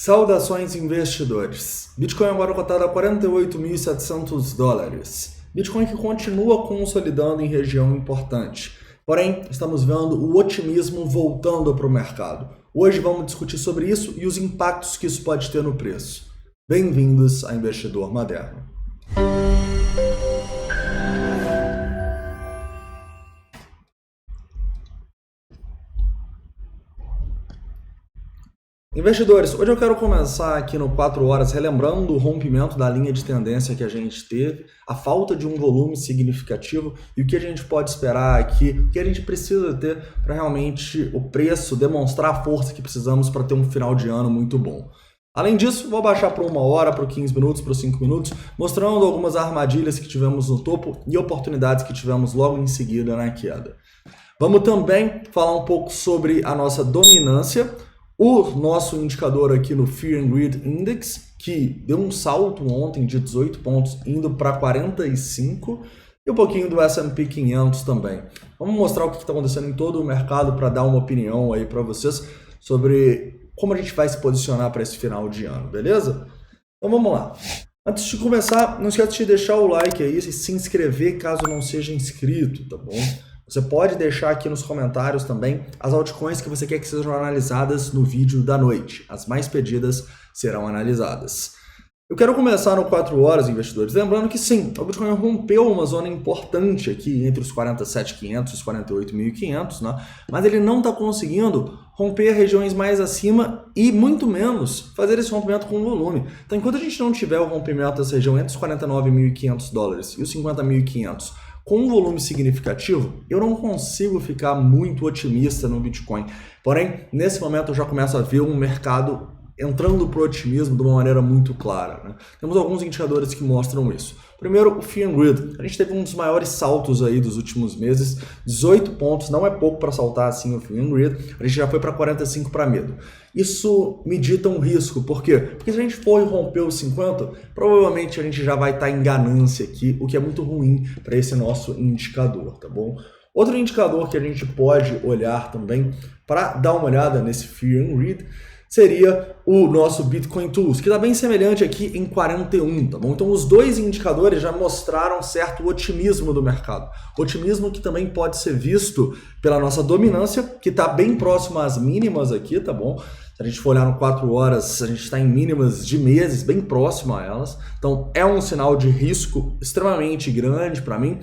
Saudações investidores. Bitcoin agora cotado a $48.700. Bitcoin que continua consolidando em região importante. Porém, estamos vendo o otimismo voltando para o mercado. Hoje vamos discutir sobre isso e os impactos que isso pode ter no preço. Bem-vindos a Investidor Moderno. Investidores, hoje eu quero começar aqui no 4 horas relembrando o rompimento da linha de tendência que a gente teve, a falta de um volume significativo e o que a gente pode esperar aqui, o que a gente precisa ter para realmente o preço demonstrar a força que precisamos para ter um final de ano muito bom. Além disso, vou baixar para 1 hora, para 15 minutos, para 5 minutos, mostrando algumas armadilhas que tivemos no topo e oportunidades que tivemos logo em seguida na queda. Vamos também falar um pouco sobre a nossa dominância, o nosso indicador aqui no Fear and Greed Index, que deu um salto ontem de 18 pontos, indo para 45, e um pouquinho do S&P 500 também. Vamos mostrar o que está acontecendo em todo o mercado para dar uma opinião aí para vocês sobre como a gente vai se posicionar para esse final de ano, beleza? Então vamos lá. Antes de começar, não esquece de deixar o like aí e se inscrever caso não seja inscrito, tá bom? Você pode deixar aqui nos comentários também as altcoins que você quer que sejam analisadas no vídeo da noite. As mais pedidas serão analisadas. Eu quero começar no 4 horas, investidores, lembrando que sim, o Bitcoin rompeu uma zona importante aqui entre os 47.500 e os 48.500, né? Mas ele não está conseguindo romper regiões mais acima e muito menos fazer esse rompimento com volume. Então, enquanto a gente não tiver o rompimento dessa região entre os $49.500 e os 50.500, com um volume significativo, eu não consigo ficar muito otimista no Bitcoin. Porém, nesse momento eu já começo a ver um mercado entrando para o otimismo de uma maneira muito clara, né? Temos alguns indicadores que mostram isso. Primeiro, o Fear and Greed. A gente teve um dos maiores saltos aí dos últimos meses, 18 pontos, não é pouco para saltar assim o Fear and Greed, a gente já foi para 45 para medo. Isso me dita um risco, por quê? Porque se a gente for romper os 50, provavelmente a gente já vai estar em ganância aqui, o que é muito ruim para esse nosso indicador, tá bom? Outro indicador que a gente pode olhar também para dar uma olhada nesse Fear and Greed seria o nosso Bitcoin Tools, que está bem semelhante aqui em 41, tá bom? Então os dois indicadores já mostraram certo otimismo do mercado. Otimismo que também pode ser visto pela nossa dominância, que está bem próximo às mínimas aqui, tá bom? Se a gente for olhar no 4 horas, a gente está em mínimas de meses, bem próximo a elas. Então é um sinal de risco extremamente grande para mim.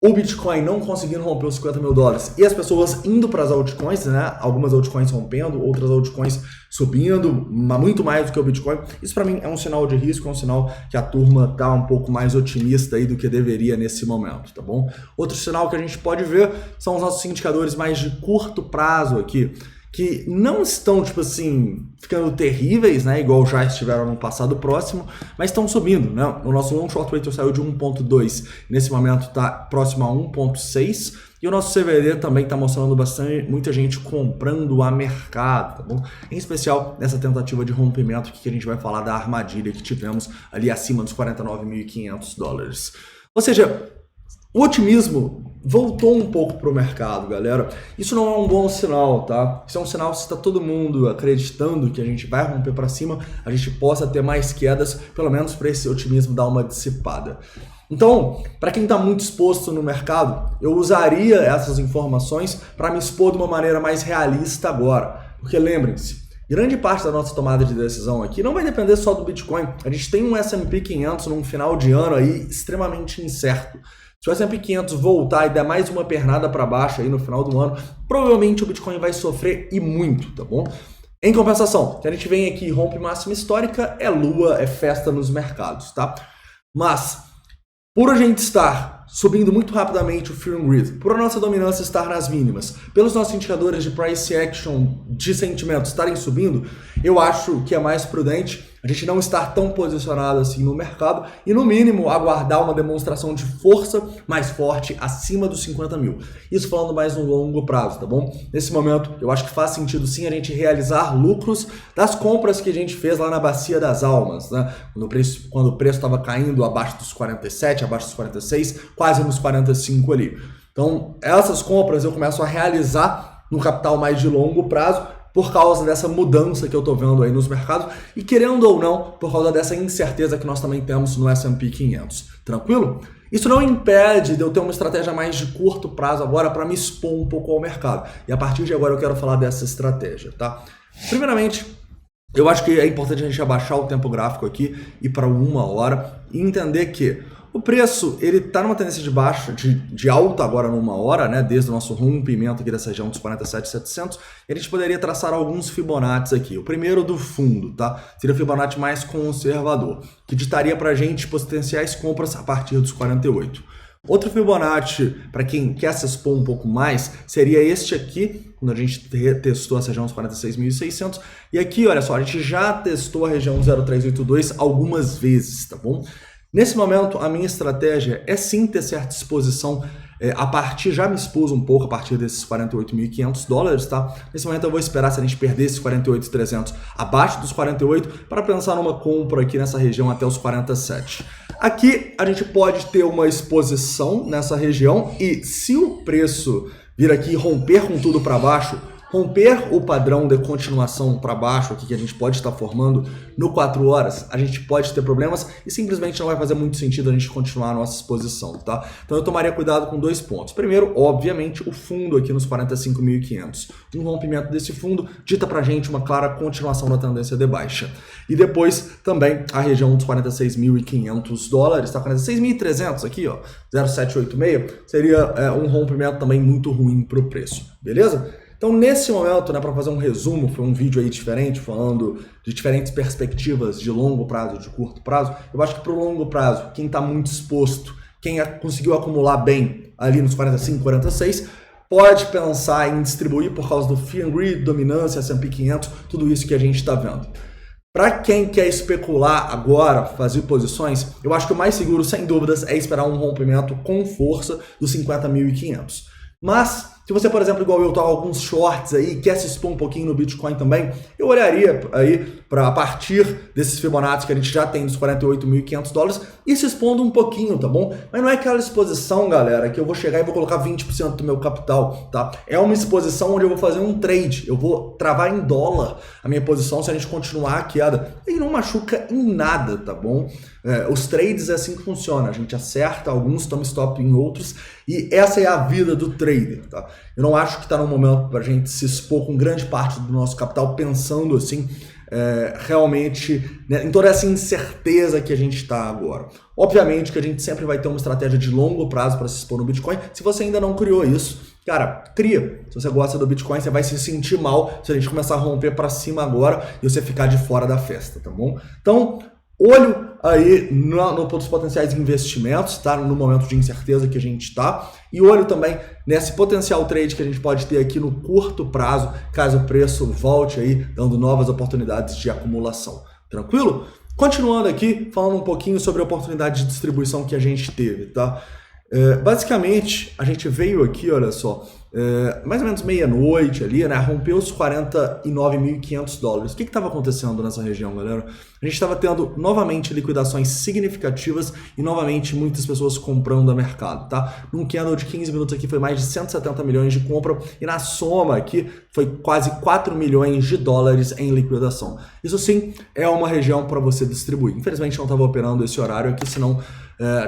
O Bitcoin não conseguindo romper os $50.000 e as pessoas indo para as altcoins, né? Algumas altcoins rompendo, outras altcoins subindo, muito mais do que o Bitcoin. Isso para mim é um sinal de risco, é um sinal que a turma está um pouco mais otimista aí do que deveria nesse momento, tá bom? Outro sinal que a gente pode ver são os nossos indicadores mais de curto prazo aqui, que não estão, tipo assim, ficando terríveis, né, igual já estiveram no passado próximo, mas estão subindo, né? O nosso long short ratio saiu de 1.2, nesse momento está próximo a 1.6, e o nosso CVD também está mostrando muita gente comprando a mercado, tá bom? Em especial nessa tentativa de rompimento que a gente vai falar da armadilha que tivemos ali acima dos $49.500. Ou seja, o otimismo voltou um pouco para o mercado, galera. Isso não é um bom sinal, tá? Isso é um sinal se está todo mundo acreditando que a gente vai romper para cima, a gente possa ter mais quedas, pelo menos para esse otimismo dar uma dissipada. Então, para quem está muito exposto no mercado, eu usaria essas informações para me expor de uma maneira mais realista agora. Porque lembrem-se, grande parte da nossa tomada de decisão aqui não vai depender só do Bitcoin. A gente tem um S&P 500 num final de ano aí extremamente incerto. Se o S&P 500 voltar e der mais uma pernada para baixo aí no final do ano, provavelmente o Bitcoin vai sofrer e muito, tá bom? Em compensação, se a gente vem aqui e rompe máxima histórica, é lua, é festa nos mercados, tá? Mas, por a gente estar subindo muito rapidamente o Fear and Greed, por a nossa dominância estar nas mínimas, pelos nossos indicadores de price action de sentimento estarem subindo, eu acho que é mais prudente a gente não estar tão posicionado assim no mercado e, no mínimo, aguardar uma demonstração de força mais forte acima dos 50 mil. Isso falando mais no longo prazo, tá bom? Nesse momento, eu acho que faz sentido sim a gente realizar lucros das compras que a gente fez lá na Bacia das Almas, né? Quando o preço estava caindo abaixo dos 47, abaixo dos 46, quase nos 45 ali. Então, essas compras eu começo a realizar no capital mais de longo prazo, por causa dessa mudança que eu tô vendo aí nos mercados e, querendo ou não, por causa dessa incerteza que nós também temos no S&P 500. Tranquilo? Isso não impede de eu ter uma estratégia mais de curto prazo agora para me expor um pouco ao mercado. E a partir de agora eu quero falar dessa estratégia, tá? Primeiramente, eu acho que é importante a gente abaixar o tempo gráfico aqui e para 1 hora e entender que o preço, ele está numa tendência de baixa, de alta agora numa hora, né? Desde o nosso rompimento aqui dessa região dos 47.700, e a gente poderia traçar alguns Fibonacci aqui. O primeiro do fundo, tá? Seria o Fibonacci mais conservador, que ditaria para a gente potenciais compras a partir dos 48. Outro Fibonacci, para quem quer se expor um pouco mais, seria este aqui, quando a gente testou essa região dos 46.600. E aqui, olha só, a gente já testou a região 0,382 algumas vezes, tá bom? Nesse momento, a minha estratégia é sim ter certa exposição já me expus um pouco a partir desses 48.500 dólares, tá? Nesse momento eu vou esperar se a gente perder esses 48.300 abaixo dos 48 para pensar numa compra aqui nessa região até os 47. Aqui a gente pode ter uma exposição nessa região e se o preço vir aqui romper com tudo para baixo, romper o padrão de continuação para baixo aqui que a gente pode estar formando no 4 horas, a gente pode ter problemas e simplesmente não vai fazer muito sentido a gente continuar a nossa exposição, tá? Então eu tomaria cuidado com 2 pontos. Primeiro, obviamente, o fundo aqui nos 45.500. Um rompimento desse fundo dita pra gente uma clara continuação da tendência de baixa. E depois também a região dos 46.500 dólares, tá? 46.300 aqui, ó, 0,786, seria um rompimento também muito ruim pro preço, beleza? Então, nesse momento, né, para fazer um resumo, foi um vídeo aí diferente, falando de diferentes perspectivas de longo prazo e de curto prazo. Eu acho que para o longo prazo, quem está muito exposto, quem conseguiu acumular bem ali nos 45, 46, pode pensar em distribuir por causa do Fear and Greed, dominância, S&P 500, tudo isso que a gente está vendo. Para quem quer especular agora, fazer posições, eu acho que o mais seguro, sem dúvidas, é esperar um rompimento com força dos 50.500. Mas, se você, por exemplo, igual eu, tá com alguns shorts aí, quer se expor um pouquinho no Bitcoin também, eu olharia aí para a partir desses Fibonacci que a gente já tem dos 48.500 dólares e se expondo um pouquinho, tá bom? Mas não é aquela exposição, galera, que eu vou chegar e vou colocar 20% do meu capital, tá? É uma exposição onde eu vou fazer um trade, eu vou travar em dólar a minha posição se a gente continuar a queda. E não machuca em nada, tá bom? Os trades é assim que funciona, a gente acerta alguns, toma stop em outros e essa é a vida do trader, tá? Eu não acho que está no momento para a gente se expor com grande parte do nosso capital pensando assim, realmente, né, em toda essa incerteza que a gente está agora. Obviamente que a gente sempre vai ter uma estratégia de longo prazo para se expor no Bitcoin. Se você ainda não criou isso, cara, cria. Se você gosta do Bitcoin, você vai se sentir mal se a gente começar a romper para cima agora e você ficar de fora da festa, tá bom? Então, olho aí nos potenciais investimentos, tá? No momento de incerteza que a gente está. E olho também nesse potencial trade que a gente pode ter aqui no curto prazo, caso o preço volte aí, dando novas oportunidades de acumulação. Tranquilo? Continuando aqui, falando um pouquinho sobre a oportunidade de distribuição que a gente teve, tá? Basicamente, a gente veio aqui, olha só, mais ou menos meia-noite ali, né? Rompeu os 49.500 dólares. O que estava acontecendo nessa região, galera? A gente estava tendo novamente liquidações significativas e novamente muitas pessoas comprando a mercado, tá? Num candle de 15 minutos aqui foi mais de 170 milhões de compra e na soma aqui foi quase 4 milhões de dólares em liquidação. Isso sim é uma região para você distribuir. Infelizmente não estava operando esse horário aqui, senão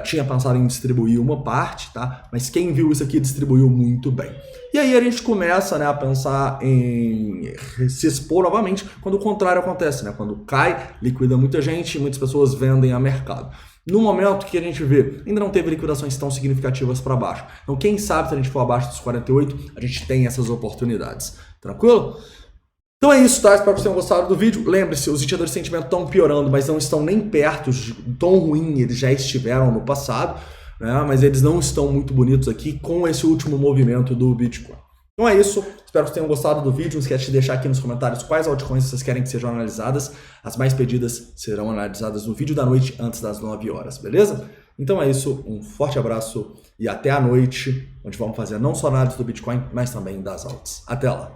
tinha pensado em distribuir uma parte, tá? Mas quem viu isso aqui distribuiu muito bem. E aí a gente começa, né, a pensar em se expor novamente quando o contrário acontece, né? Quando cai, liquida muita gente e muitas pessoas vendem a mercado. No momento que a gente vê, ainda não teve liquidações tão significativas para baixo. Então quem sabe se a gente for abaixo dos 48, a gente tem essas oportunidades. Tranquilo? Então é isso, tá? Espero que vocês tenham gostado do vídeo. Lembre-se, os indicadores de sentimento estão piorando, mas não estão nem perto de tão ruim, eles já estiveram no passado, né? Mas eles não estão muito bonitos aqui com esse último movimento do Bitcoin. Então é isso, espero que vocês tenham gostado do vídeo. Não esquece de deixar aqui nos comentários quais altcoins vocês querem que sejam analisadas. As mais pedidas serão analisadas no vídeo da noite antes das 9 horas, beleza? Então é isso, um forte abraço e até a noite, onde vamos fazer não só análise do Bitcoin, mas também das altas. Até lá!